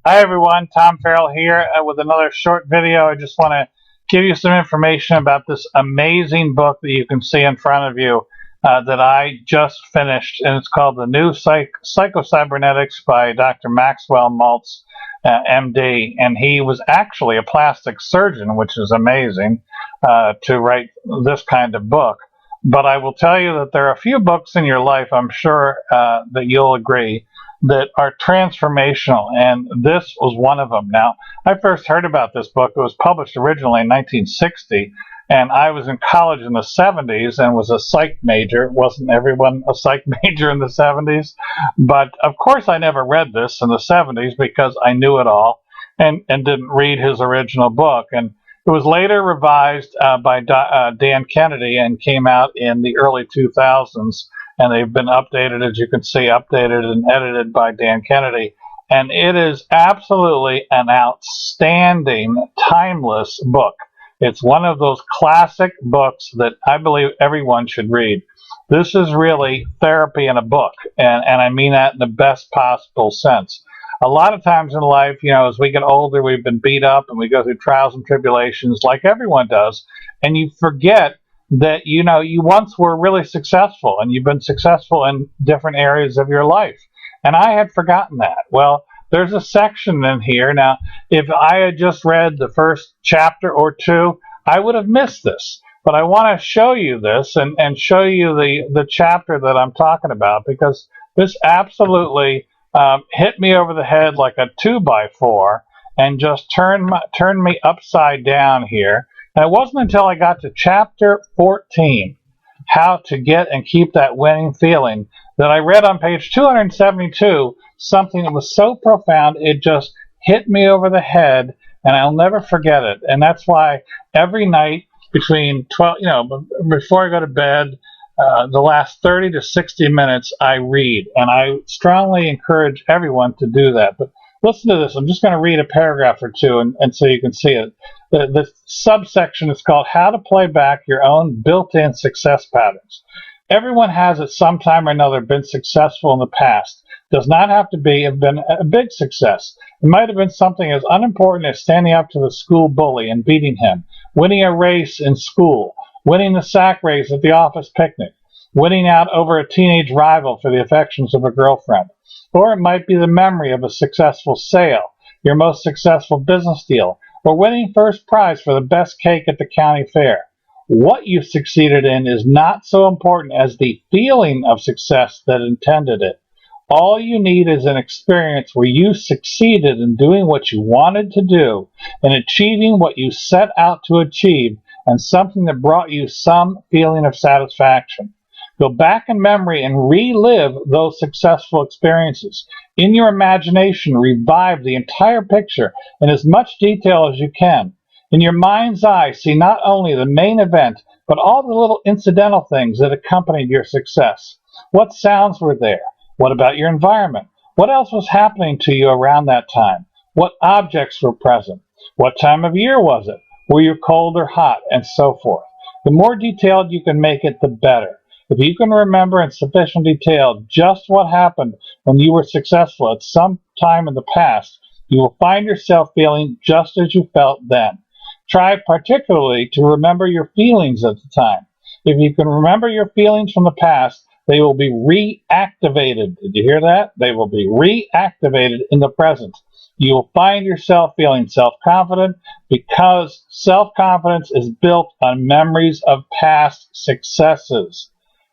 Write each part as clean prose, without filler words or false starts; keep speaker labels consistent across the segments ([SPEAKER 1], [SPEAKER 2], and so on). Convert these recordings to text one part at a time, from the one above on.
[SPEAKER 1] Hi everyone, Tom Farrell here with another short video. I just want to give you some information about this amazing book that you can see in front of you that I just finished, and it's called The New Psycho-Cybernetics by Dr. Maxwell Maltz, MD, and he was actually a plastic surgeon, which is amazing to write this kind of book. But I will tell you that there are a few books in your life, I'm sure that you'll agree, that are transformational, and this was one of them. Now, I first heard about this book. It was published originally in 1960, and I was in college in the 70s and was a psych major. Wasn't everyone a psych major in the 70s? But of course I never read this in the 70s because I knew it all and didn't read his original book. And it was later revised by Dan Kennedy and came out in the early 2000s. And they've been updated, as you can see, updated and edited by Dan Kennedy. And it is absolutely an outstanding, timeless book. It's one of those classic books that I believe everyone should read. This is really therapy in a book, and I mean that in the best possible sense. A lot of times in life, as we get older, we've been beat up and we go through trials and tribulations like everyone does, and you forget that you once were really successful and you've been successful in different areas of your life. And I had forgotten that. Well, there's a section in here. Now, if I had just read the first chapter or two, I would have missed this. But I want to show you this and show you the chapter that I'm talking about, because this absolutely hit me over the head like a 2x4 and just turned me upside down here. And it wasn't until I got to chapter 14, How to Get and Keep That Winning Feeling, that I read on page 272 something that was so profound it just hit me over the head, and I'll never forget it. And that's why every night between 12, before I go to bed, the last 30 to 60 minutes I read, and I strongly encourage everyone to do that. But listen to this. I'm just going to read a paragraph or two, and so you can see it. The subsection is called How to Play Back Your Own Built-in Success Patterns. Everyone has at some time or another been successful in the past. Does not have to have been a big success. It might have been something as unimportant as standing up to the school bully and beating him, winning a race in school, winning the sack race at the office picnic, winning out over a teenage rival for the affections of a girlfriend. Or it might be the memory of a successful sale, your most successful business deal, or winning first prize for the best cake at the county fair. What you succeeded in is not so important as the feeling of success that intended it. All you need is an experience where you succeeded in doing what you wanted to do and achieving what you set out to achieve, and something that brought you some feeling of satisfaction. Go back in memory and relive those successful experiences. In your imagination, revive the entire picture in as much detail as you can. In your mind's eye, see not only the main event, but all the little incidental things that accompanied your success. What sounds were there? What about your environment? What else was happening to you around that time? What objects were present? What time of year was it? Were you cold or hot? And so forth. The more detailed you can make it, the better. If you can remember in sufficient detail just what happened when you were successful at some time in the past, you will find yourself feeling just as you felt then. Try particularly to remember your feelings at the time. If you can remember your feelings from the past, they will be reactivated. Did you hear that? They will be reactivated in the present. You will find yourself feeling self-confident, because self-confidence is built on memories of past successes.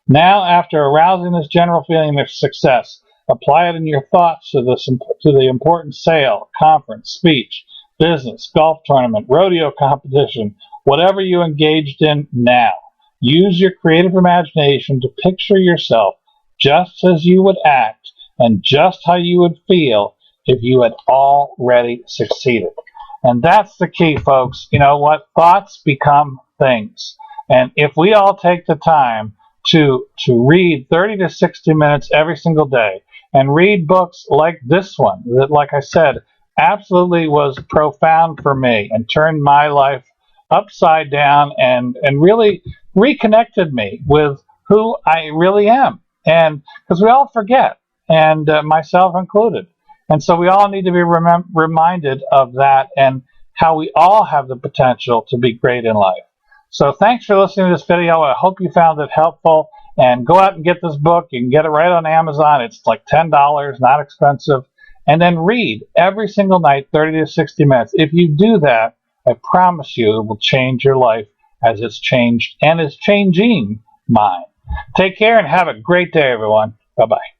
[SPEAKER 1] Now, after arousing this general feeling of success, apply it in your thoughts to the important sale, conference, speech, business, golf tournament, rodeo competition, whatever you engaged in now. Use your creative imagination to picture yourself just as you would act and just how you would feel if you had already succeeded. And that's the key, folks. You know what? Thoughts become things. And if we all take the time to read 30 to 60 minutes every single day and read books like this one, that, like I said, absolutely was profound for me and turned my life upside down and really reconnected me with who I really am. And because we all forget, and myself included. And so we all need to be reminded of that and how we all have the potential to be great in life. So thanks for listening to this video. I hope you found it helpful. And go out and get this book. You can get it right on Amazon. It's like $10, not expensive. And then read every single night, 30 to 60 minutes. If you do that, I promise you it will change your life as it's changed and is changing mine. Take care and have a great day, everyone. Bye-bye.